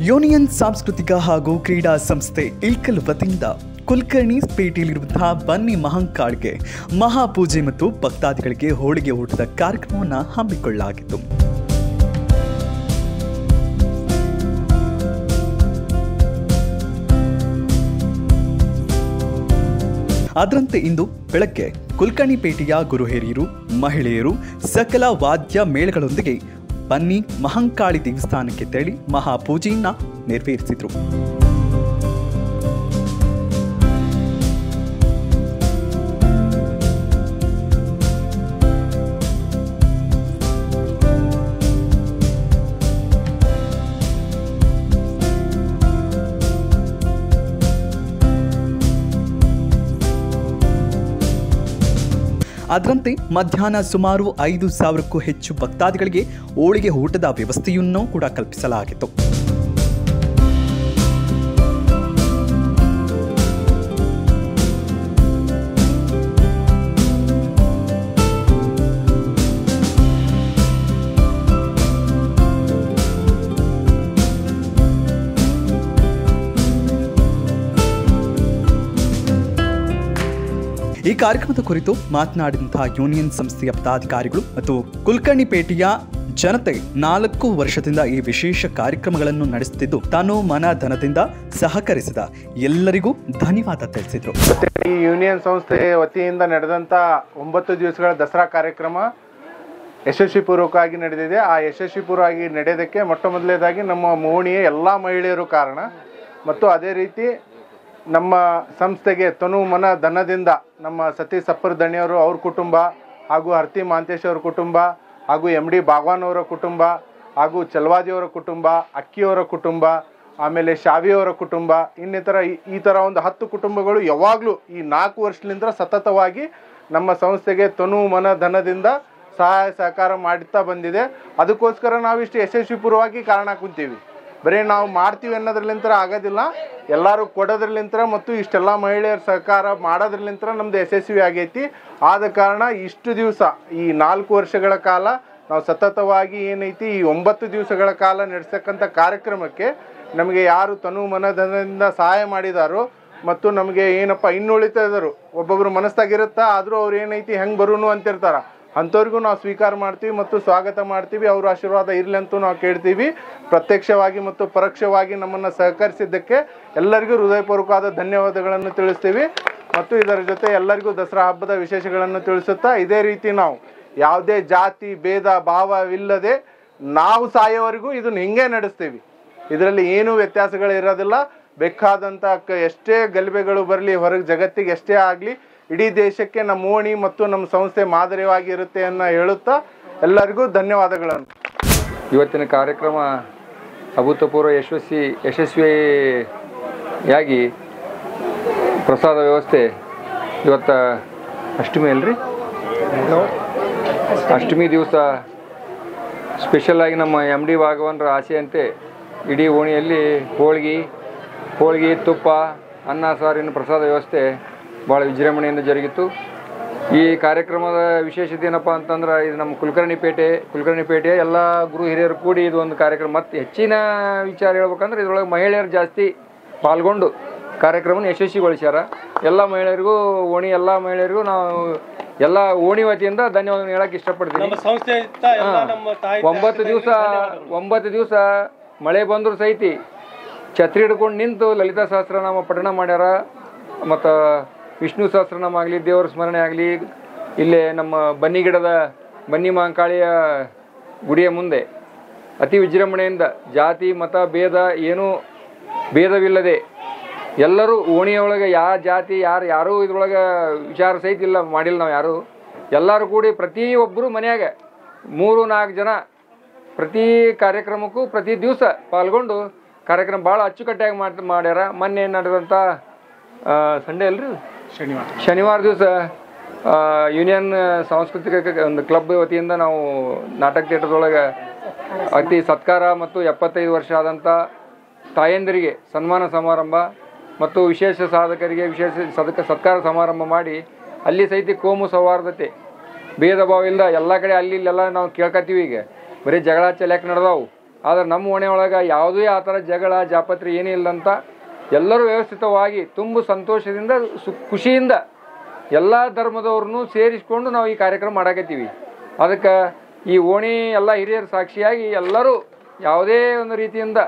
Union ಸಾಂಸ್ಕೃತಿಕ ಹಾಗೂ ಕ್ರೀಡಾ ಸಂಸ್ಥೆ ಇಳ್ಕಲ್ ವತಿಯಿಂದ ಕುಲಕರ್ಣಿ ಪೇಟೆಯಲ್ಲಿರುವಂತಹ ಬನ್ನಿ ಮಹಂಕಾಳಿಗೆ ಮಹಾಪೂಜೆ ಮತ್ತು ಭಕ್ತಾದಿಗಳಿಗೆ ಹೋಳಿಗೆ ಊಟದ ಕಾರ್ಯಕ್ರಮವನ್ನು ಹಮ್ಮಿಕೊಳ್ಳಲಾಗಿತ್ತು. ಅದರಂತೆ ಇಂದು ಬೆಳಗ್ಗೆ ಕುಲಕರ್ಣಿ ಪೇಟೆಯ ಗುರು ಹಿರಿಯರು, ಮಹಿಳೆಯರು ಸಕಲ ವಾದ್ಯ ಮೇಳಗಳೊಂದಿಗೆ ಬನ್ನಿ ಮಹಂಕಾಳಿ ದೇವಸ್ಥಾನಕ್ಕೆ ತೆರಳಿ ಮಹಾಪೂಜೆಯನ್ನ ನೆರವೇರಿಸಿದರು. ಅದರಂತೆ ಮಧ್ಯಾಹ್ನ ಸುಮಾರು 5,000ಕ್ಕೂ ಹೆಚ್ಚು ಭಕ್ತಾದಿಗಳಿಗೆ ಹೋಳಿಗೆ ಊಟದ ವ್ಯವಸ್ಥೆಯನ್ನು ಕೂಡ ಕಲ್ಪಿಸಲಾಗಿತ್ತು. ಈ ಕಾರ್ಯಕ್ರಮದ ಕುರಿತು ಮಾತನಾಡಿದಂತಹ ಯೂನಿಯನ್ ಸಂಸ್ಥೆಯ ಪದಾಧಿಕಾರಿಗಳು ಮತ್ತು ಕುಲಕರ್ಣಿ ಪೇಟೆಯ ಜನತೆ 4 ವರ್ಷದಿಂದ ಈ ವಿಶೇಷ ಕಾರ್ಯಕ್ರಮಗಳನ್ನು ನಡೆಸುತ್ತಿದ್ದು ತಾನು ಮನಧನದಿಂದ ಸಹಕರಿಸಿದ ಎಲ್ಲರಿಗೂ ಧನ್ಯವಾದ ತಿಳಿಸಿದರು. ಈ ಯೂನಿಯನ್ ಸಂಸ್ಥೆ ವತಿಯಿಂದ ನಡೆದಂತ 9 ದಿವಸಗಳ ದಸರಾ ಕಾರ್ಯಕ್ರಮ ಯಶಸ್ವಿಪೂರ್ವಕವಾಗಿ ನಡೆದಿದೆ. ಆ ಯಶಸ್ವಿಪೂರ್ವವಾಗಿ ನಡೆಯೋದಕ್ಕೆ ಮೊಟ್ಟ ಮೊದಲನೇದಾಗಿ ನಮ್ಮ ಮೋಣಿಯ ಎಲ್ಲ ಮಹಿಳೆಯರು ಕಾರಣ ಮತ್ತು ಅದೇ ರೀತಿ ನಮ್ಮ ಸಂಸ್ಥೆಗೆ ತನು ಮನ ಧನದಿಂದ ನಮ್ಮ ಸತೀಶ್ ಸಪ್ಪರ್ ದಣಿಯವರು ಅವ್ರ ಕುಟುಂಬ ಹಾಗೂ ಹರ್ತಿ ಮಾಂತೇಶ್ ಅವರ ಕುಟುಂಬ ಹಾಗೂ MD ಬಾಗ್ವಾನ್ ಅವರ ಕುಟುಂಬ ಹಾಗೂ ಚಲ್ವಾದಿಯವರ ಕುಟುಂಬ, ಅಕ್ಕಿಯವರ ಕುಟುಂಬ, ಆಮೇಲೆ ಶಾವಿಯವರ ಕುಟುಂಬ, ಇನ್ನಿತರ ಈ ಥರ ಒಂದು 10 ಕುಟುಂಬಗಳು ಯಾವಾಗಲೂ ಈ 4 ವರ್ಷದಿಂದ ಸತತವಾಗಿ ನಮ್ಮ ಸಂಸ್ಥೆಗೆ ತನು ಮನ ಧನದಿಂದ ಸಹಾಯ ಸಹಕಾರ ಮಾಡುತ್ತಾ ಬಂದಿದೆ. ಅದಕ್ಕೋಸ್ಕರ ನಾವಿಷ್ಟು ಯಶಸ್ವಿಪೂರ್ವವಾಗಿ ಕಾರಣ ಕುಂತೀವಿ. ಬರೀ ನಾವು ಮಾಡ್ತೀವಿ ಅನ್ನೋದ್ರಲ್ಲಿಂತ ಆಗೋದಿಲ್ಲ, ಎಲ್ಲರೂ ಕೊಡೋದ್ರಲ್ಲಿಂತ ಮತ್ತು ಇಷ್ಟೆಲ್ಲ ಮಹಿಳೆಯರ ಸಹಕಾರ ಮಾಡೋದ್ರಲ್ಲಿಂತ ನಮ್ದು ಯಶಸ್ವಿ ಆಗೈತಿ. ಆದ ಕಾರಣ ಇಷ್ಟು ದಿವಸ ಈ 4 ವರ್ಷಗಳ ಕಾಲ ನಾವು ಸತತವಾಗಿ ಏನೈತಿ ಈ 9 ದಿವಸಗಳ ಕಾಲ ನಡೆಸತಕ್ಕಂಥ ಕಾರ್ಯಕ್ರಮಕ್ಕೆ ನಮಗೆ ಯಾರು ತನು ಮನಧನದಿಂದ ಸಹಾಯ ಮಾಡಿದಾರೋ ಮತ್ತು ನಮಗೆ ಏನಪ್ಪ ಇನ್ನುಳಿತದರು ಒಬ್ಬೊಬ್ರು ಮನಸ್ಸಾಗಿರುತ್ತಾ ಆದರೂ ಅವ್ರು ಏನೈತಿ ಹೆಂಗೆ ಬರೋನು ಅಂತಿರ್ತಾರ, ಅಂಥವ್ರಿಗೂ ನಾವು ಸ್ವೀಕಾರ ಮಾಡ್ತೀವಿ ಮತ್ತು ಸ್ವಾಗತ ಮಾಡ್ತೀವಿ. ಅವ್ರ ಆಶೀರ್ವಾದ ಇರಲಿ ಅಂತೂ ನಾವು ಕೇಳ್ತೀವಿ. ಪ್ರತ್ಯಕ್ಷವಾಗಿ ಮತ್ತು ಪರೋಕ್ಷವಾಗಿ ನಮ್ಮನ್ನು ಸಹಕರಿಸಿದ್ದಕ್ಕೆ ಎಲ್ಲರಿಗೂ ಹೃದಯಪೂರ್ವಕವಾದ ಧನ್ಯವಾದಗಳನ್ನು ತಿಳಿಸ್ತೀವಿ ಮತ್ತು ಇದರ ಜೊತೆ ಎಲ್ಲರಿಗೂ ದಸರಾ ಹಬ್ಬದ ವಿಶೇಷಗಳನ್ನು ತಿಳಿಸುತ್ತಾ ಇದೇ ರೀತಿ ನಾವು ಯಾವುದೇ ಜಾತಿ ಭೇದ ಭಾವವಿಲ್ಲದೆ ನಾವು ಸಾಯೋವರೆಗೂ ಇದನ್ನು ಹಿಂಗೆ ನಡೆಸ್ತೀವಿ. ಇದರಲ್ಲಿ ಏನೂ ವ್ಯತ್ಯಾಸಗಳು ಇರೋದಿಲ್ಲ. ಬೇಕಾದಂಥ ಎಷ್ಟೇ ಗಲಭೆಗಳು ಬರಲಿ, ಹೊರಗೆ ಜಗತ್ತಿಗೆ ಎಷ್ಟೇ ಆಗಲಿ, ಇಡೀ ದೇಶಕ್ಕೆ ನಮ್ಮ ಓಣಿ ಮತ್ತು ನಮ್ಮ ಸಂಸ್ಥೆ ಮಾದರಿಯಾಗಿ ಇರುತ್ತೆ ಅನ್ನೋ ಹೇಳುತ್ತಾ ಎಲ್ಲರಿಗೂ ಧನ್ಯವಾದಗಳನ್ನು. ಇವತ್ತಿನ ಕಾರ್ಯಕ್ರಮ ಅಭೂತಪೂರ್ವ ಯಶಸ್ವಿಯಾಗಿ ಪ್ರಸಾದ ವ್ಯವಸ್ಥೆ ಇವತ್ತು ಅಷ್ಟಮಿ ಅಲ್ರಿ, ಅಷ್ಟಮಿ ದಿವಸ ಸ್ಪೆಷಲಾಗಿ ನಮ್ಮ MD ಭಾಗವನರ ಆಸೆಯಂತೆ ಇಡೀ ಓಣಿಯಲ್ಲಿ ಹೋಳಿಗೆ ತುಪ್ಪ ಅನ್ನ ಸಾರಿನ ಪ್ರಸಾದ ವ್ಯವಸ್ಥೆ ಭಾಳ ವಿಜೃಂಭಣೆಯಿಂದ ಜರುಗಿತು. ಈ ಕಾರ್ಯಕ್ರಮದ ವಿಶೇಷತೆ ಏನಪ್ಪ ಅಂತಂದ್ರೆ ಇದು ನಮ್ಮ ಕುಲಕರ್ಣಿ ಪೇಟೆಯ ಎಲ್ಲ ಗುರು ಹಿರಿಯರು ಕೂಡಿ ಇದು ಒಂದು ಕಾರ್ಯಕ್ರಮ. ಮತ್ತು ಹೆಚ್ಚಿನ ವಿಚಾರ ಹೇಳ್ಬೇಕಂದ್ರೆ ಇದರೊಳಗೆ ಮಹಿಳೆಯರು ಜಾಸ್ತಿ ಪಾಲ್ಗೊಂಡು ಕಾರ್ಯಕ್ರಮನ ಯಶಸ್ವಿಗೊಳಿಸ್ಯಾರ. ಎಲ್ಲ ಮಹಿಳೆಯರಿಗೂ ಎಲ್ಲ ಮಹಿಳೆಯರಿಗೂ ನಾವು ಎಲ್ಲ ಓಣಿ ವತಿಯಿಂದ ಧನ್ಯವಾದ ಹೇಳಕ್ಕೆ ಇಷ್ಟಪಡ್ತೀನಿ. 9 ದಿವಸ ಮಳೆ ಬಂದರೂ ಸಹಿತ ಛತ್ರಿ ಹಿಡ್ಕೊಂಡು ನಿಂತು ಲಲಿತಾ ಸಹಸ್ರನಾಮ ಪಠಣ ಮಾಡ್ಯಾರ. ಮತ್ತು ವಿಷ್ಣು ಸಹಸ್ರನಾಮ ಆಗಲಿ, ದೇವರ ಸ್ಮರಣೆ ಆಗಲಿ, ಇಲ್ಲೇ ನಮ್ಮ ಬನ್ನಿ ಮಹಂಕಾಳಿಯ ಗುಡಿಯ ಮುಂದೆ ಅತಿ ವಿಜೃಂಭಣೆಯಿಂದ ಜಾತಿ ಮತ ಏನೂ ಭೇದವಿಲ್ಲದೆ ಎಲ್ಲರೂ ಓಣಿಯೊಳಗೆ ಯಾವ ಜಾತಿ ಯಾರೂ ಇದ್ರೊಳಗೆ ವಿಚಾರ ಸಹಿತ ಇಲ್ಲ ಮಾಡಿಲ್ಲ. ನಾವು ಯಾರು ಎಲ್ಲರೂ ಕೂಡಿ ಪ್ರತಿಯೊಬ್ಬರು ಮನೆಯಾಗ 3-4 ಜನ ಪ್ರತಿ ಕಾರ್ಯಕ್ರಮಕ್ಕೂ ಪ್ರತಿ ದಿವಸ ಪಾಲ್ಗೊಂಡು ಕಾರ್ಯಕ್ರಮ ಭಾಳ ಅಚ್ಚುಕಟ್ಟಾಗಿ ಮಾಡ್ಯಾರ. ಮೊನ್ನೆ ನಡೆದಂಥ ಸಂಡೇ ಅಲ್ರಿ, ಶನಿವಾರ ದಿವಸ ಯೂನಿಯನ್ ಸಾಂಸ್ಕೃತಿಕ ಒಂದು ಕ್ಲಬ್ ವತಿಯಿಂದ ನಾವು ನಾಟಕ ಥಿಯೇಟರ್ದೊಳಗೆ ಅತಿ ಸತ್ಕಾರ ಮತ್ತು 75 ವರ್ಷ ಆದಂಥ ತಾಯಂದಿರಿಗೆ ಸನ್ಮಾನ ಸಮಾರಂಭ ಮತ್ತು ವಿಶೇಷ ಸಾಧಕರಿಗೆ ವಿಶೇಷ ಸತ್ಕಾರ ಸಮಾರಂಭ ಮಾಡಿ ಅಲ್ಲಿ ಸಹಿತ ಕೋಮು ಸೌಹಾರ್ದತೆ ಭೇದ ಭಾವ ಇಲ್ಲದ ಎಲ್ಲ ಕಡೆ ಅಲ್ಲಿ ಇಲ್ಲೆಲ್ಲ ನಾವು ಕೇಳ್ಕೊತೀವಿ. ಈಗ ಬರೀ ಜಗಳ ಚಲ್ಯಾಕೆ ನಡೆದಾವು, ಆದರೆ ನಮ್ಮ ಓಣಿ ಒಳಗೆ ಯಾವುದೇ ಆ ಥರ ಜಗಳ ಜಾಪತ್ರೆ ಏನಿಲ್ಲ ಅಂತ ಎಲ್ಲರೂ ವ್ಯವಸ್ಥಿತವಾಗಿ ತುಂಬ ಸಂತೋಷದಿಂದ ಖುಷಿಯಿಂದ ಎಲ್ಲ ಧರ್ಮದವ್ರನ್ನೂ ಸೇರಿಸ್ಕೊಂಡು ನಾವು ಈ ಕಾರ್ಯಕ್ರಮ ಮಾಡಾಕತ್ತೀವಿ. ಅದಕ್ಕೆ ಈ ಓಣಿ ಎಲ್ಲ ಹಿರಿಯರ ಸಾಕ್ಷಿಯಾಗಿ ಎಲ್ಲರೂ ಯಾವುದೇ ಒಂದು ರೀತಿಯಿಂದ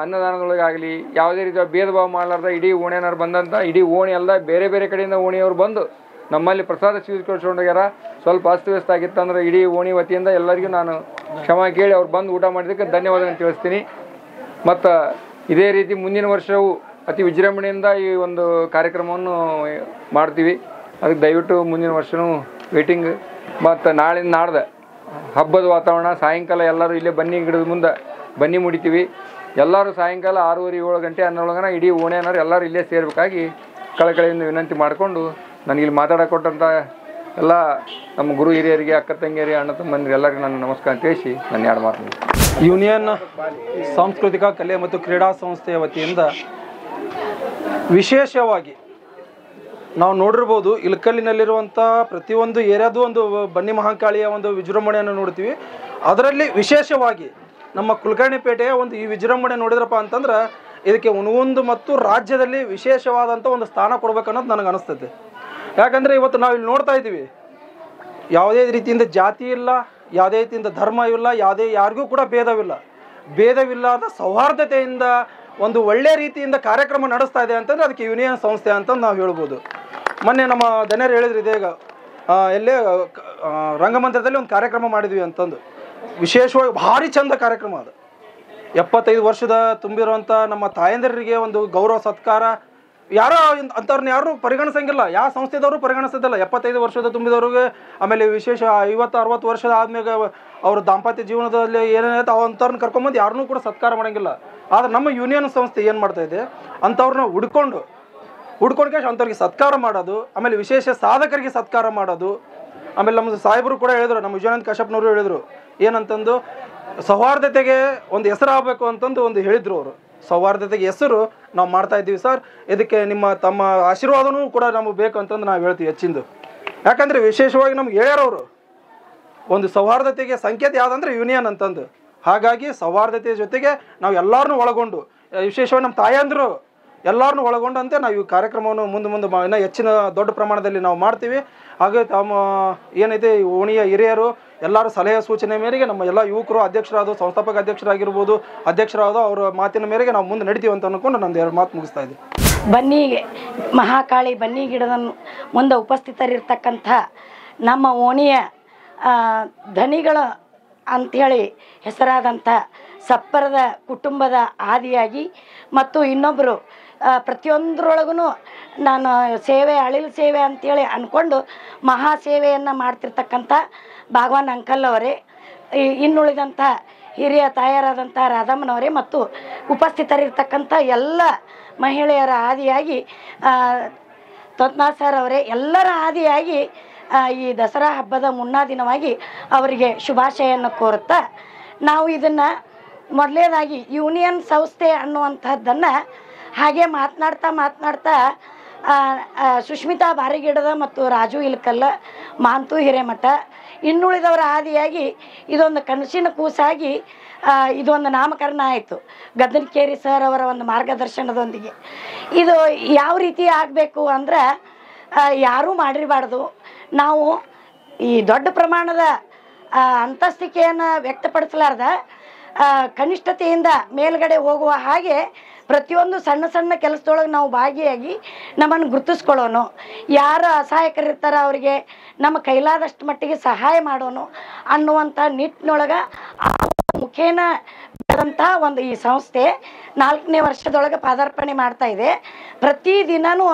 ಅನ್ನದಾನದೊಳಗಾಗಲಿ ಯಾವುದೇ ರೀತಿಯ ಭೇದ ಭಾವ ಮಾಡಲಾರ್ದ ಇಡೀ ಓಣಿಯವ್ರು ಬಂದಂಥ ಇಡೀ ಓಣಿ ಎಲ್ಲ ಬೇರೆ ಬೇರೆ ಕಡೆಯಿಂದ ಓಣಿಯವ್ರು ಬಂದು ನಮ್ಮಲ್ಲಿ ಪ್ರಸಾದ ಸ್ವೀಕರಿಸ್ಕೊಂಡೋಗ್ಯಾರ. ಸ್ವಲ್ಪ ಅಸ್ತವ್ಯಸ್ತ ಆಗಿತ್ತಂದ್ರೆ ಇಡೀ ಓಣಿ ವತಿಯಿಂದ ಎಲ್ಲರಿಗೂ ನಾನು ಕ್ಷಮೆ ಕೇಳಿ ಅವ್ರು ಬಂದು ಊಟ ಮಾಡಿದ್ದಕ್ಕೆ ಧನ್ಯವಾದಗಳನ್ನು ತಿಳಿಸ್ತೀನಿ. ಮತ್ತು ಇದೇ ರೀತಿ ಮುಂದಿನ ವರ್ಷವೂ ಅತಿ ವಿಜೃಂಭಣೆಯಿಂದ ಈ ಒಂದು ಕಾರ್ಯಕ್ರಮವನ್ನು ಮಾಡ್ತೀವಿ. ಅದಕ್ಕೆ ದಯವಿಟ್ಟು ಮುಂದಿನ ವರ್ಷವೂ ವೇಟಿಂಗ್. ಮತ್ತು ನಾಳಿಂದ ನಾಡ್ದು ಹಬ್ಬದ ವಾತಾವರಣ, ಸಾಯಂಕಾಲ ಎಲ್ಲರೂ ಇಲ್ಲೇ ಬನ್ನಿ ಗಿಡದ ಮುಂದೆ ಬನ್ನಿ ಮುಡಿತೀವಿ. ಎಲ್ಲರೂ ಸಾಯಂಕಾಲ 6:30 7 ಗಂಟೆ ಅನ್ನೋಳಗನ ಇಡೀ ಓಣಿಯವರು ಎಲ್ಲರೂ ಇಲ್ಲೇ ಸೇರಬೇಕಾಗಿ ಕಳಕಳಿಯಿಂದ ವಿನಂತಿ ಮಾಡಿಕೊಂಡು ನನಗಿಲ್ಲಿ ಮಾತಾಡೋಕೆ ಕೊಟ್ಟಂಥ ಎಲ್ಲ ನಮ್ಮ ಗುರು ಹಿರಿಯರಿಗೆ, ಅಕ್ಕ ತಂಗಿಯರಿಗೆ, ಅಣ್ಣ ತಮ್ಮಂದಿರಿಗೆ ಎಲ್ಲರಿಗೂ ನಾನು ನಮಸ್ಕಾರ ತಿಳಿಸಿ ನಾನು 2 ಮಾತು. ಯೂನಿಯನ್ ಸಾಂಸ್ಕೃತಿಕ ಕಲೆ ಮತ್ತು ಕ್ರೀಡಾ ಸಂಸ್ಥೆಯ ವತಿಯಿಂದ ವಿಶೇಷವಾಗಿ ನಾವು ನೋಡಿರ್ಬೋದು, ಇಳಕಲ್ಲಿನಲ್ಲಿರುವಂಥ ಪ್ರತಿಯೊಂದು ಏರಿಯಾದು ಒಂದು ಬನ್ನಿ ಮಹಾಕಾಳಿಯ ಒಂದು ವಿಜೃಂಭಣೆಯನ್ನು ನೋಡ್ತೀವಿ. ಅದರಲ್ಲಿ ವಿಶೇಷವಾಗಿ ನಮ್ಮ ಕುಲಕರ್ಣಿ ಪೇಟೆಯ ಒಂದು ಈ ವಿಜೃಂಭಣೆ ನೋಡಿದ್ರಪ್ಪ ಅಂತಂದ್ರೆ ಇದಕ್ಕೆ ಒಂದು ಮತ್ತು ರಾಜ್ಯದಲ್ಲಿ ವಿಶೇಷವಾದಂಥ ಒಂದು ಸ್ಥಾನ ಕೊಡ್ಬೇಕನ್ನೋದು ನನಗೆ ಅನಿಸ್ತೈತೆ. ಯಾಕಂದರೆ ಇವತ್ತು ನಾವು ಇಲ್ಲಿ ನೋಡ್ತಾ ಇದ್ದೀವಿ, ಯಾವುದೇ ರೀತಿಯಿಂದ ಜಾತಿ ಇಲ್ಲ, ಯಾವುದೇ ರೀತಿಯಿಂದ ಧರ್ಮ ಇಲ್ಲ, ಯಾರಿಗೂ ಕೂಡ ಭೇದವಿಲ್ಲದ ಸೌಹಾರ್ದತೆಯಿಂದ ಒಂದು ಒಳ್ಳೆ ರೀತಿಯಿಂದ ಕಾರ್ಯಕ್ರಮ ನಡೆಸ್ತಾ ಇದೆ ಅಂತಂದರೆ ಅದಕ್ಕೆ ಯೂನಿಯನ್ ಸಂಸ್ಥೆ ಅಂತಂದು ನಾವು ಹೇಳ್ಬೋದು. ಮೊನ್ನೆ ನಮ್ಮ ದನಿಯರು ಹೇಳಿದ್ರು, ಇದೀಗ ಎಲ್ಲೇ ರಂಗಮಂದಿರದಲ್ಲಿ ಒಂದು ಕಾರ್ಯಕ್ರಮ ಮಾಡಿದ್ವಿ ಅಂತಂದು, ವಿಶೇಷವಾಗಿ ಭಾರಿ ಚಂದ ಕಾರ್ಯಕ್ರಮ ಅದು. 75 ವರ್ಷದ ತುಂಬಿರುವಂಥ ನಮ್ಮ ತಾಯಂದಿರಿಗೆ ಒಂದು ಗೌರವ ಸತ್ಕಾರ, ಯಾರೋ ಅಂಥವ್ರನ್ನ ಯಾರು ಪರಿಗಣಿಸಂಗಿಲ್ಲ, ಯಾವ ಸಂಸ್ಥೆದವರು ಪರಿಗಣಿಸೋದಿಲ್ಲ. 75 ವರ್ಷದ ತುಂಬಿದವ್ರಿಗೆ, ಆಮೇಲೆ ವಿಶೇಷ 50-60 ವರ್ಷದ ಆದ್ಮೇಲೆ ಅವ್ರ ದಾಂಪತ್ಯ ಜೀವನದಲ್ಲಿ ಏನೇನೈತೆ ಅಂಥವ್ರನ್ನ ಕರ್ಕೊಂಬಂದು ಯಾರನ್ನೂ ಕೂಡ ಸತ್ಕಾರ ಮಾಡೋಂಗಿಲ್ಲ. ಆದರೆ ನಮ್ಮ ಯೂನಿಯನ್ ಸಂಸ್ಥೆ ಏನು ಮಾಡ್ತಾ ಇದೆ, ಅಂಥವ್ರನ್ನ ಹುಡ್ಕೊಂಡು ಅಂಥವ್ರಿಗೆ ಸತ್ಕಾರ ಮಾಡೋದು, ಆಮೇಲೆ ವಿಶೇಷ ಸಾಧಕರಿಗೆ ಸತ್ಕಾರ ಮಾಡೋದು. ಆಮೇಲೆ ನಮ್ಮ ಸಾಹೇಬರು ಕೂಡ ಹೇಳಿದ್ರು, ನಮ್ಮ ವಿಜಯಾನಂದ ಕಶ್ಯಪ್ನವರು ಹೇಳಿದರು ಏನಂತಂದು, ಸೌಹಾರ್ದತೆಗೆ ಒಂದು ಹೆಸರಾಗಬೇಕು ಅಂತಂದು ಒಂದು ಹೇಳಿದರು ಅವರು. ಸೌಹಾರ್ದತೆಗೆ ಹೆಸರು ನಾವು ಮಾಡ್ತಾ ಇದ್ದೀವಿ ಸರ್, ಇದಕ್ಕೆ ತಮ್ಮ ಆಶೀರ್ವಾದನೂ ಕೂಡ ನಮಗೆ ಬೇಕು ಅಂತಂದು ನಾವು ಹೇಳ್ತೀವಿ ಹೆಚ್ಚಿಂದು. ಯಾಕಂದರೆ ವಿಶೇಷವಾಗಿ ನಮ್ಗೆ ಹೇಳ್ಯಾರವರು, ಒಂದು ಸೌಹಾರ್ದತೆಗೆ ಸಂಕೇತ ಯಾವುದಂದ್ರೆ ಯೂನಿಯನ್ ಅಂತಂದು. ಹಾಗಾಗಿ ಸೌಹಾರ್ದತೆಯ ಜೊತೆಗೆ ನಾವು ಎಲ್ಲರನ್ನೂ ಒಳಗೊಂಡು, ವಿಶೇಷವಾಗಿ ನಮ್ಮ ತಾಯಂದರು ಎಲ್ಲರನ್ನೂ ಒಳಗೊಂಡಂತೆ ನಾವು ಈ ಕಾರ್ಯಕ್ರಮವನ್ನು ಮುಂದೆ ಇನ್ನೂ ಹೆಚ್ಚಿನ ದೊಡ್ಡ ಪ್ರಮಾಣದಲ್ಲಿ ನಾವು ಮಾಡ್ತೀವಿ. ಹಾಗೆ ತಮ್ಮ ಏನೈತೆ ಓಣಿಯ ಹಿರಿಯರು ಎಲ್ಲರೂ ಸಲಹೆ ಸೂಚನೆ ಮೇರೆಗೆ ನಮ್ಮ ಎಲ್ಲ ಯುವಕರು ಸಂಸ್ಥಾಪಕ ಅಧ್ಯಕ್ಷರಾದ ಅವರ ಮಾತಿನ ಮೇರೆಗೆ ನಾವು ಮುಂದೆ ನಡಿತೀವಿ ಅಂತ ಅಂದ್ಕೊಂಡು ನಂದು 2 ಮಾತು ಮುಗಿಸ್ತಾ ಇದ್ದೀವಿ. ಬನ್ನಿ ಮಹಾಕಾಳಿ ಬನ್ನಿ ಗಿಡದ ಮುಂದೆ ಉಪಸ್ಥಿತರಿರ್ತಕ್ಕಂಥ ನಮ್ಮ ಓಣಿಯ ಧನಿಗಳು ಅಂಥೇಳಿ ಹೆಸರಾದಂಥ ಸಪ್ಪರದ ಕುಟುಂಬದ ಆದಿಯಾಗಿ ಮತ್ತು ಇನ್ನೊಬ್ಬರು ಪ್ರತಿಯೊಂದರೊಳಗೂ ನಾನು ಅಳಿಲು ಸೇವೆ ಅಂಥೇಳಿ ಅಂದ್ಕೊಂಡು ಮಹಾ ಸೇವೆಯನ್ನು ಮಾಡ್ತಿರ್ತಕ್ಕಂಥ ಭಾಗವಾನ್ ಅಂಕಲ್ ಅವರೇ, ಇನ್ನುಳಿದಂಥ ಹಿರಿಯ ತಾಯರಾದಂಥ ರಾಧಮ್ಮನವರೇ ಮತ್ತು ಉಪಸ್ಥಿತರಿರ್ತಕ್ಕಂಥ ಎಲ್ಲ ಮಹಿಳೆಯರ ಆದಿಯಾಗಿ ತೊತ್ನಾಥ್ ಸರ್ ಅವರೇ, ಎಲ್ಲರ ಆದಿಯಾಗಿ ಈ ದಸರಾ ಹಬ್ಬದ ಮುನ್ನಾ ದಿನವಾಗಿ ಅವರಿಗೆ ಶುಭಾಶಯನ್ನು ಕೋರುತ್ತಾ, ನಾವು ಇದನ್ನು ಮೊದಲೇದಾಗಿ ಯೂನಿಯನ್ ಸಂಸ್ಥೆ ಅನ್ನುವಂಥದ್ದನ್ನು ಹಾಗೆ ಮಾತನಾಡ್ತಾ ಸುಷ್ಮಿತಾ ಬಾರಿಗಿಡದ ಮತ್ತು ರಾಜು ಇಲ್ಕಲ್ಲ, ಮಾಂತು ಹಿರೇಮಠ, ಇನ್ನುಳಿದವರ ಆದಿಯಾಗಿ ಇದೊಂದು ಕನಸಿನ ಕೂಸಾಗಿ ಇದೊಂದು ನಾಮಕರಣ ಆಯಿತು ಗದ್ದನಕೇರಿ ಸರ್ ಅವರ ಒಂದು ಮಾರ್ಗದರ್ಶನದೊಂದಿಗೆ. ಇದು ಯಾವ ರೀತಿ ಆಗಬೇಕು ಅಂದ್ರೆ, ಯಾರೂ ಮಾಡಿರಬಾರ್ದು. ನಾವು ಈ ದೊಡ್ಡ ಪ್ರಮಾಣದ ಅಂತಸ್ತಿಕೆಯನ್ನು ವ್ಯಕ್ತಪಡಿಸಲಾರ್ದ ಕನಿಷ್ಠತೆಯಿಂದ ಮೇಲ್ಗಡೆ ಹೋಗುವ ಹಾಗೆ ಪ್ರತಿಯೊಂದು ಸಣ್ಣ ಸಣ್ಣ ಕೆಲಸದೊಳಗೆ ನಾವು ಭಾಗಿಯಾಗಿ ನಮ್ಮನ್ನು ಗುರುತಿಸ್ಕೊಳ್ಳೋನು, ಯಾರು ಅಸಹಾಯಕರಿರ್ತಾರೋ ಅವರಿಗೆ ನಮ್ಮ ಕೈಲಾದಷ್ಟು ಮಟ್ಟಿಗೆ ಸಹಾಯ ಮಾಡೋನು ಅನ್ನುವಂಥ ನಿಟ್ಟಿನೊಳಗೆ ಮುಖೇನ ಬೆಳೆದಂಥ ಒಂದು ಈ ಸಂಸ್ಥೆ 4ನೇ ವರ್ಷದೊಳಗೆ ಪಾದಾರ್ಪಣೆ ಮಾಡ್ತಾ ಇದೆ. ಪ್ರತಿದಿನವೂ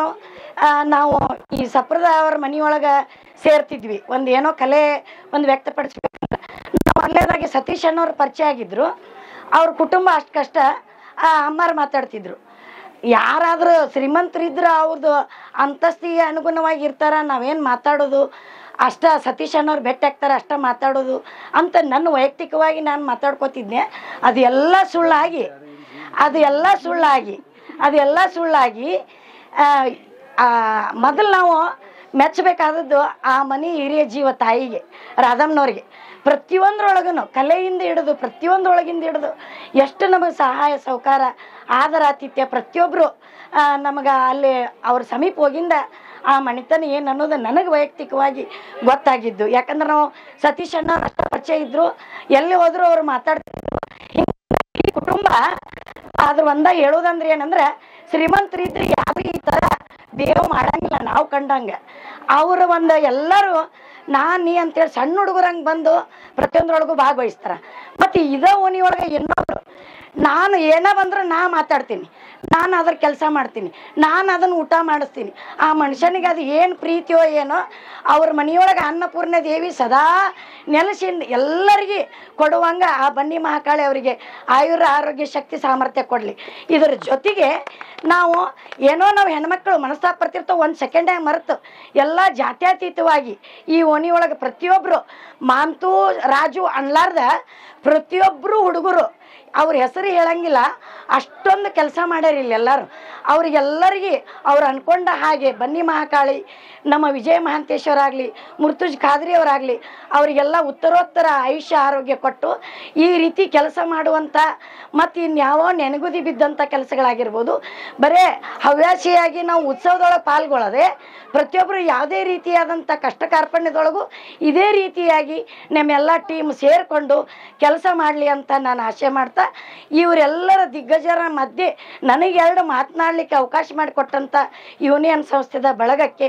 ನಾವು ಈ ಸಪ್ರದಾಯವರ ಮನೆಯೊಳಗೆ ಸೇರ್ತಿದ್ವಿ, ಒಂದು ಏನೋ ಕಲೆ ಒಂದು ವ್ಯಕ್ತಪಡಿಸ್ಬೇಕಂತ. ನಾವು ಅಲ್ಲೇದಾಗಿ ಸತೀಶ್ ಅನ್ನೋರು ಪರಿಚಯ ಆಗಿದ್ರು. ಅವ್ರ ಕುಟುಂಬ ಅಷ್ಟು ಕಷ್ಟ, ಅಮ್ಮಾರು ಮಾತಾಡ್ತಿದ್ರು. ಯಾರಾದರೂ ಶ್ರೀಮಂತರಿದ್ರೆ ಅವ್ರದ್ದು ಅಂತಸ್ತಿಗೆ ಅನುಗುಣವಾಗಿ ಇರ್ತಾರ, ನಾವೇನು ಮಾತಾಡೋದು ಅಷ್ಟ, ಸತೀಶ್ ಅನ್ನೋರು ಭೇಟಿ ಆಗ್ತಾರೆ ಅಷ್ಟ ಮಾತಾಡೋದು ಅಂತ ನನ್ನ ವೈಯಕ್ತಿಕವಾಗಿ ನಾನು ಮಾತಾಡ್ಕೋತಿದ್ದೆ. ಅದೆಲ್ಲ ಸುಳ್ಳಾಗಿ ಮೊದಲು ನಾವು ಮೆಚ್ಚಬೇಕಾದದ್ದು ಆ ಮನೆ ಹಿರಿಯ ಜೀವ ತಾಯಿಗೆ, ರಾಧಮ್ಮನವ್ರಿಗೆ. ಪ್ರತಿಯೊಂದ್ರೊಳಗೂ ಕಲೆಯಿಂದ ಹಿಡಿದು ಪ್ರತಿಯೊಂದರೊಳಗಿಂದ ಹಿಡಿದು ಎಷ್ಟು ನಮಗೆ ಸಹಾಯ ಸಹಕಾರ ಆದರಾತಿಥ್ಯ ಪ್ರತಿಯೊಬ್ಬರು ನಮಗೆ ಅಲ್ಲಿ ಅವ್ರ ಸಮೀಪ ಹೋಗಿಂದ ಆ ಮಣಿತನ ಏನು ಅನ್ನೋದು ನನಗೆ ವೈಯಕ್ತಿಕವಾಗಿ ಗೊತ್ತಾಗಿದ್ದು. ಯಾಕಂದ್ರೆ ನಾವು ಸತೀಶ್ ಅಣ್ಣ ಅಷ್ಟು ಪರಿಚಯ ಇದ್ರು, ಎಲ್ಲಿ ಹೋದ್ರು ಅವ್ರು ಮಾತಾಡ್ತಿದ್ರು. ಈ ಕುಟುಂಬ ಆದ್ರೆ ಹೇಳೋದಂದ್ರೆ ಏನಂದ್ರೆ ಶ್ರೀಮಂತರಿದ್ರೆ ಯಾರು ಈ ಥರ ಬೇವು ಮಾಡಂಗಿಲ್ಲ ನಾವು ಕಂಡಂಗೆ. ಅವರು ಎಲ್ಲರೂ ನೀ ಅಂತೇಳಿ ಸಣ್ಣ ಹುಡುಗರಂಗೆ ಬಂದು ಪ್ರತಿಯೊಂದ್ರೊಳಗೂ ಭಾಗವಹಿಸ್ತಾರೆ. ಮತ್ತು ಇದೇ ಓಣಿಯೊಳಗೆ ಇನ್ನೊಬ್ರು ನಾನು ಏನೋ ಬಂದ್ರೆ ನಾ ಮಾತಾಡ್ತೀನಿ, ನಾನು ಅದ್ರ ಕೆಲಸ ಮಾಡ್ತೀನಿ, ನಾನು ಅದನ್ನು ಊಟ ಮಾಡಿಸ್ತೀನಿ. ಆ ಮನುಷ್ಯನಿಗೆ ಅದು ಏನು ಪ್ರೀತಿಯೋ ಏನೋ ಅವ್ರ ಮನೆಯೊಳಗೆ ಅನ್ನಪೂರ್ಣ ದೇವಿ ಸದಾ ನೆಲೆಸಿಂದ ಎಲ್ಲರಿಗೆ ಕೊಡುವಂಗೆ ಆ ಬನ್ನಿ ಮಹಾಕಾಳಿ ಅವರಿಗೆ ಆಯುರ ಆರೋಗ್ಯ ಶಕ್ತಿ ಸಾಮರ್ಥ್ಯ ಕೊಡಲಿ. ಇದರ ಜೊತೆಗೆ ನಾವು ಹೆಣ್ಮಕ್ಳು ಮನಸ್ತಾಪ ಬರ್ತಿರ್ತಾವೆ, ಒಂದು ಸೆಕೆಂಡಾಗಿ ಮರೆತು ಎಲ್ಲ ಜಾತ್ಯತೀತವಾಗಿ ಈ ಓಣಿಯೊಳಗೆ ಪ್ರತಿಯೊಬ್ಬರು ಮಾಂತು ರಾಜು ಅನ್ಲಾರ್ದ ಪ್ರತಿಯೊಬ್ಬರು ಹುಡುಗರು ಅವ್ರ ಹೆಸರು ಹೇಳಂಗಿಲ್ಲ, ಅಷ್ಟೊಂದು ಕೆಲಸ ಮಾಡ್ಯಾರ ಇಲ್ಲಿ ಎಲ್ಲರೂ. ಅವ್ರಿಗೆಲ್ಲರಿಗೆ ಅವ್ರು ಅನ್ಕೊಂಡ ಹಾಗೆ ಬನ್ನಿ ಮಹಾಕಾಳಿ ನಮ್ಮ ವಿಜಯ ಮಹಾಂತೇಶ್ವರಾಗಲಿ ಮುರ್ತುಜ್ ಖಾದ್ರಿ ಅವರಾಗಲಿ ಅವರಿಗೆಲ್ಲ ಉತ್ತರೋತ್ತರ ಆಯುಷ್ಯ ಆರೋಗ್ಯ ಕೊಟ್ಟು ಈ ರೀತಿ ಕೆಲಸ ಮಾಡುವಂಥ ಮತ್ತು ಇನ್ಯಾವೋ ನೆನಗುದಿ ಬಿದ್ದಂಥ ಕೆಲಸಗಳಾಗಿರ್ಬೋದು. ಬರೇ ಹವ್ಯಾಸಿಯಾಗಿ ನಾವು ಉತ್ಸವದೊಳಗೆ ಪಾಲ್ಗೊಳ್ಳೋದೆ ಪ್ರತಿಯೊಬ್ಬರು ಯಾವುದೇ ರೀತಿಯಾದಂಥ ಕಷ್ಟ ಕಾರ್ಪಣ್ಯದೊಳಗೂ ಇದೇ ರೀತಿಯಾಗಿ ನಮ್ಮೆಲ್ಲ ಟೀಮ್ ಸೇರಿಕೊಂಡು ಕೆಲಸ ಮಾಡಲಿ ಅಂತ ನಾನು ಆಶೆ ಮಾಡ್ತಾ, ಇವರೆಲ್ಲರ ದಿಗ್ಗಜರ ಮಧ್ಯೆ ನನಗೆ 2 ಮಾತನಾಡಲಿಕ್ಕೆ ಅವಕಾಶ ಮಾಡಿಕೊಟ್ಟಂಥ ಯೂನಿಯನ್ ಸಂಸ್ಥೆದ ಬಳಗಕ್ಕೆ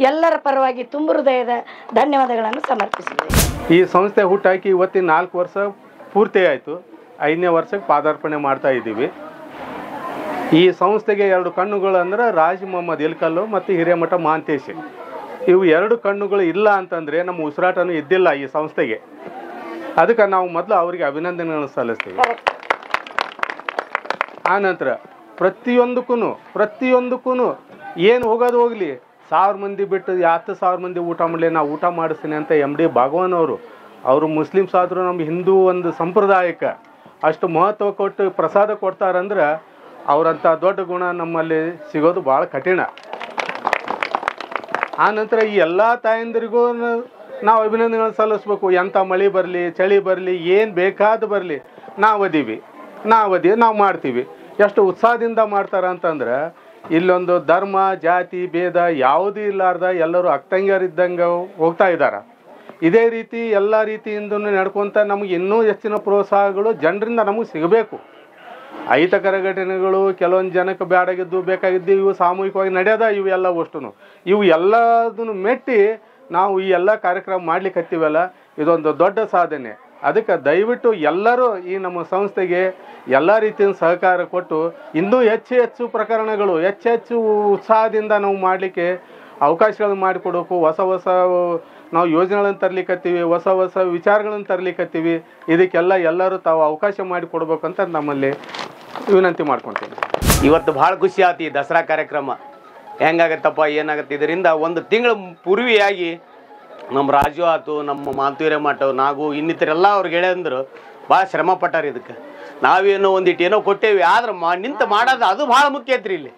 ಎಲ್ಲರ ಪರವಾಗಿ ತುಂಬ ಹೃದಯದ ಧನ್ಯವಾದಗಳನ್ನು ಸಮರ್ಪಿಸಿದ್ದೇನೆ. ಈ ಸಂಸ್ಥೆ ಹುಟ್ಟಾಕಿ ಇವತ್ತಿನ 4 ವರ್ಷ ಪೂರ್ತಿ ಆಯಿತು. 5ನೇ ವರ್ಷಕ್ಕೆ ಪಾದಾರ್ಪಣೆ ಮಾಡ್ತಾ ಇದ್ದೀವಿ. ಈ ಸಂಸ್ಥೆಗೆ 2 ಕಣ್ಣುಗಳು ಅಂದ್ರೆ ರಾಜ್ ಮೊಹಮ್ಮದ್ ಇಲ್ಕಲ್ಲು ಮತ್ತು ಹಿರೇಮಠ ಮಹಾಂತೇಶ್. ಇವು 2 ಕಣ್ಣುಗಳು ಇಲ್ಲ ಅಂತಂದರೆ ನಮ್ಮ ಉಸಿರಾಟನೂ ಇದ್ದಿಲ್ಲ ಈ ಸಂಸ್ಥೆಗೆ. ಅದಕ್ಕೆ ನಾವು ಮೊದಲು ಅವರಿಗೆ ಅಭಿನಂದನೆಗಳನ್ನು ಸಲ್ಲಿಸ್ತೀವಿ. ಆನಂತರ ಪ್ರತಿಯೊಂದಕ್ಕೂ ಏನು ಹೋಗೋದು ಹೋಗಲಿ 1000 ಮಂದಿ ಬಿಟ್ಟು 10,000 ಮಂದಿ ಊಟ ಮಾಡಲಿ ನಾ ಊಟ ಮಾಡಿಸ್ತೀನಿ ಅಂತ MD ಭಗವಾನ್ ಅವರು ಮುಸ್ಲಿಮ್ಸ್ ಆದರೂ ನಮ್ಮ ಹಿಂದೂ ಒಂದು ಸಂಪ್ರದಾಯಕ್ಕೆ ಅಷ್ಟು ಮಹತ್ವ ಕೊಟ್ಟು ಪ್ರಸಾದ ಕೊಡ್ತಾರಂದ್ರೆ ಅವರಂಥ ದೊಡ್ಡ ಗುಣ ನಮ್ಮಲ್ಲಿ ಸಿಗೋದು ಭಾಳ ಕಠಿಣ. ಆನಂತರ ಈ ಎಲ್ಲ ತಾಯಂದಿರಿಗೂ ನಾವು ಅಭಿನಂದನೆಗಳನ್ನು ಸಲ್ಲಿಸ್ಬೇಕು. ಎಂಥ ಮಳೆ ಬರಲಿ ಚಳಿ ಬರಲಿ ಏನು ಬೇಕಾದ ಬರಲಿ ನಾವು ಮಾಡ್ತೀವಿ. ಎಷ್ಟು ಉತ್ಸಾಹದಿಂದ ಮಾಡ್ತಾರೆ ಅಂತಂದ್ರೆ ಇಲ್ಲೊಂದು ಧರ್ಮ ಜಾತಿ ಭೇದ ಯಾವುದೂ ಇಲ್ಲಾರ್ದ ಎಲ್ಲರೂ ಅಕ್ಕಂಗಿಯರಿದ್ದಂಗೆ ಹೋಗ್ತಾ ಇದ್ದಾರೆ. ಇದೇ ರೀತಿ ಎಲ್ಲ ರೀತಿಯಿಂದ ನಡ್ಕೊತ ನಮಗೆ ಇನ್ನೂ ಹೆಚ್ಚಿನ ಪ್ರೋತ್ಸಾಹಗಳು ಜನರಿಂದ ನಮಗೆ ಸಿಗಬೇಕು. ಅಹಿತಕರ ಘಟನೆಗಳು ಕೆಲವೊಂದು ಜನಕ್ಕೆ ಬೇಕಾಗಿದ್ದು ಇವು ಸಾಮೂಹಿಕವಾಗಿ ನಡೆಯೋದ ಇವೆಲ್ಲ ಇವು ಎಲ್ಲದನ್ನು ಮೆಟ್ಟಿ ನಾವು ಈ ಎಲ್ಲ ಕಾರ್ಯಕ್ರಮ ಮಾಡ್ಲಿಕ್ಕತ್ತೀವಲ್ಲ, ಇದೊಂದು ದೊಡ್ಡ ಸಾಧನೆ. ಅದಕ್ಕೆ ದಯವಿಟ್ಟು ಎಲ್ಲರೂ ಈ ನಮ್ಮ ಸಂಸ್ಥೆಗೆ ಎಲ್ಲ ರೀತಿಯ ಸಹಕಾರ ಕೊಟ್ಟು ಇನ್ನೂ ಹೆಚ್ಚು ಪ್ರಕರಣಗಳು ಹೆಚ್ಚು ಉತ್ಸಾಹದಿಂದ ನಾವು ಮಾಡಲಿಕ್ಕೆ ಅವಕಾಶಗಳನ್ನು ಮಾಡಿಕೊಡಬೇಕು. ಹೊಸ ನಾವು ಯೋಜನೆಗಳನ್ನು ತರಲಿಕ್ಕತ್ತೀವಿ, ಹೊಸ ವಿಚಾರಗಳನ್ನು ತರಲಿಕ್ಕತ್ತೀವಿ. ಇದಕ್ಕೆಲ್ಲ ಎಲ್ಲರೂ ತಾವು ಅವಕಾಶ ಮಾಡಿಕೊಡ್ಬೇಕಂತ ನಮ್ಮಲ್ಲಿ ವಿನಂತಿ ಮಾಡ್ಕೊತೀನಿ. ಇವತ್ತು ಭಾಳ ಖುಷಿ ಆಯ್ತು. ಈ ದಸರಾ ಕಾರ್ಯಕ್ರಮ ಹೆಂಗಾಗತ್ತಪ್ಪ ಏನಾಗತ್ತೆ, ಇದರಿಂದ 1 ತಿಂಗಳು ಪೂರ್ವಿಯಾಗಿ ನಮ್ಮ ರಾಜು ಆಯ್ತು, ನಮ್ಮ ಮಾಂತೂರೆ ಮಠ ನಾಗು ಇನ್ನಿತರೆಲ್ಲ ಅವ್ರಿಗೆ ಹೇಳಂದ್ರು ಭಾಳ ಶ್ರಮ ಪಟ್ಟಾರ. ಇದಕ್ಕೆ ನಾವೇನೋ ಒಂದಿಟ್ಟು ಏನೋ ಕೊಟ್ಟೇವಿ, ಆದ್ರೆ ನಿಂತು ಮಾಡೋದು ಅದು ಭಾಳ ಮುಖ್ಯ ಐತ್ರಿ. ಇಲ್ಲಿ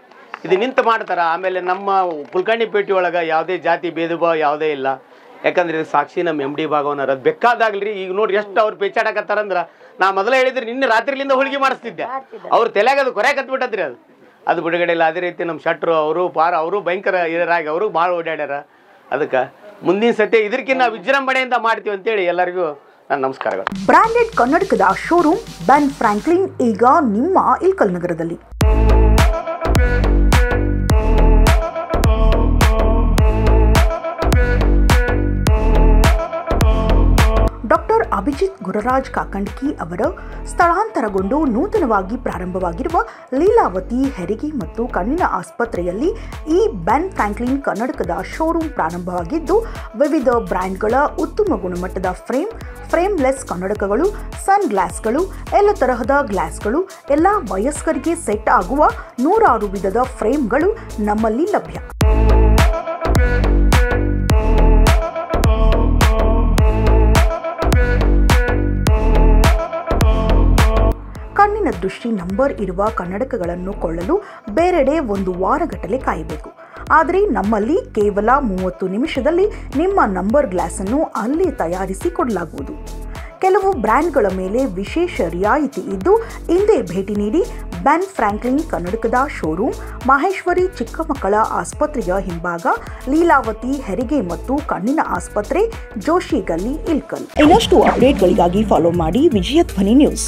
ಇದು ನಿಂತು ಮಾಡ್ತಾರೆ. ಆಮೇಲೆ ನಮ್ಮ ಕುಲ್ಕರ್ಣಿ ಪೇಟೆ ಒಳಗೆ ಯಾವುದೇ ಜಾತಿ ಭೇದ ಭಾವ ಯಾವುದೇ ಇಲ್ಲ. ಯಾಕಂದ್ರೆ ಇದು ಸಾಕ್ಷಿ ನಮ್ಮ MD ಭಾಗವನರ ಅದು ಬೇಕಾದಾಗಲಿ. ಈಗ ನೋಡ್ರಿ ಎಷ್ಟು ಅವ್ರು ಪೇಚಾಡಕತ್ತಾರಂದ್ರೆ ನಾ ಮೊದಲೇ ಹೇಳಿದ್ರಿ ನಿನ್ನೆ ರಾತ್ರಿಲಿಂದ ಹೋಳಿಗೆ ಮಾಡಿಸ್ತಿದ್ದೆ. ಅವ್ರು ತಲೆಯಾಗ ಅದು ಕೊರೆ ಕತ್ಬಿಟ್ಟದ್ರಿ. ಅದು ಬಿಡುಗಡೆ ಇಲ್ಲ. ಅದೇ ರೀತಿ ನಮ್ಮ ಶಟ್ರು ಅವರು ಭಯಂಕರ ಹಿರಿಯರಾಗಿ ಅವರು ಭಾಳ ಓಡಾಡ್ಯಾರ. ಅದಕ್ಕೆ ಮುಂದಿನ ಸತಿ ಇದಕ್ಕಿಂತ ವಿಜೃಂಭಣೆಯಿಂದ ಮಾಡ್ತೀವಿ ಅಂತೇಳಿ ಎಲ್ಲರಿಗೂ ನನ್ನ ನಮಸ್ಕಾರಗಳು. ಬ್ರಾಂಡೆಡ್ ಕನ್ನಡಕದ ಶೋರೂಮ್ ಬೆನ್ ಫ್ರಾಂಕ್ಲಿನ್ ಈಗ ನಿಮ್ಮ ಇಲ್ಕಲ್ ನಗರದಲ್ಲಿ. ಡಾಕ್ಟರ್ ಅಭಿಜಿತ್ ಗುರರಾಜ್ ಕಾಕಂಡ್ಕಿ ಅವರ ಸ್ಥಳಾಂತರಗೊಂಡು ನೂತನವಾಗಿ ಪ್ರಾರಂಭವಾಗಿರುವ ಲೀಲಾವತಿ ಹೆರಿಗೆ ಮತ್ತು ಕಣ್ಣಿನ ಆಸ್ಪತ್ರೆಯಲ್ಲಿ ಈ ಬೆನ್ ಫ್ರಾಂಕ್ಲಿನ್ ಕನ್ನಡಕದ ಶೋರೂಮ್ ಪ್ರಾರಂಭವಾಗಿದ್ದು ವಿವಿಧ ಬ್ರ್ಯಾಂಡ್ಗಳ ಉತ್ತಮ ಗುಣಮಟ್ಟದ ಫ್ರೇಮ್ಲೆಸ್ ಕನ್ನಡಕಗಳು, ಸನ್ ಗ್ಲಾಸ್ಗಳು, ಎಲ್ಲ ತರಹದ ಗ್ಲಾಸ್ಗಳು, ಎಲ್ಲ ವಯಸ್ಕರಿಗೆ ಸೆಟ್ ಆಗುವ 106 ವಿಧದ ಫ್ರೇಮ್ಗಳು ನಮ್ಮಲ್ಲಿ ಲಭ್ಯ. ಕಣ್ಣಿನ ದೃಷ್ಟಿ ನಂಬರ್ ಇರುವ ಕನ್ನಡಕಗಳನ್ನು ಕೊಳ್ಳಲು ಬೇರೆಡೆ 1 ವಾರಗಟ್ಟಲೆ ಕಾಯಬೇಕು. ಆದರೆ ನಮ್ಮಲ್ಲಿ ಕೇವಲ 30 ನಿಮಿಷದಲ್ಲಿ ನಿಮ್ಮ ನಂಬರ್ ಗ್ಲಾಸನ್ನು ಅಲ್ಲೇ ತಯಾರಿಸಿ ಕೊಡಲಾಗುವುದು. ಕೆಲವು ಬ್ರ್ಯಾಂಡ್ಗಳ ಮೇಲೆ ವಿಶೇಷ ರಿಯಾಯಿತಿ ಇದ್ದು ಹಿಂದೆ ಭೇಟಿ ನೀಡಿ. ಬೆನ್ ಫ್ರಾಂಕ್ಲಿನ್ ಕನ್ನಡಕದ ಶೋರೂಮ್, ಮಹೇಶ್ವರಿ ಚಿಕ್ಕಮಕ್ಕಳ ಆಸ್ಪತ್ರೆಯ ಹಿಂಭಾಗ, ಲೀಲಾವತಿ ಹೆರಿಗೆ ಮತ್ತು ಕಣ್ಣಿನ ಆಸ್ಪತ್ರೆ, ಜೋಶಿ ಗಲ್ಲಿ, ಇಲ್ಕಲ್. ಇನ್ನಷ್ಟು ಅಪ್ಡೇಟ್ಗಳಿಗಾಗಿ ಫಾಲೋ ಮಾಡಿ ವಿಜಯ ಧ್ವನಿ ನ್ಯೂಸ್.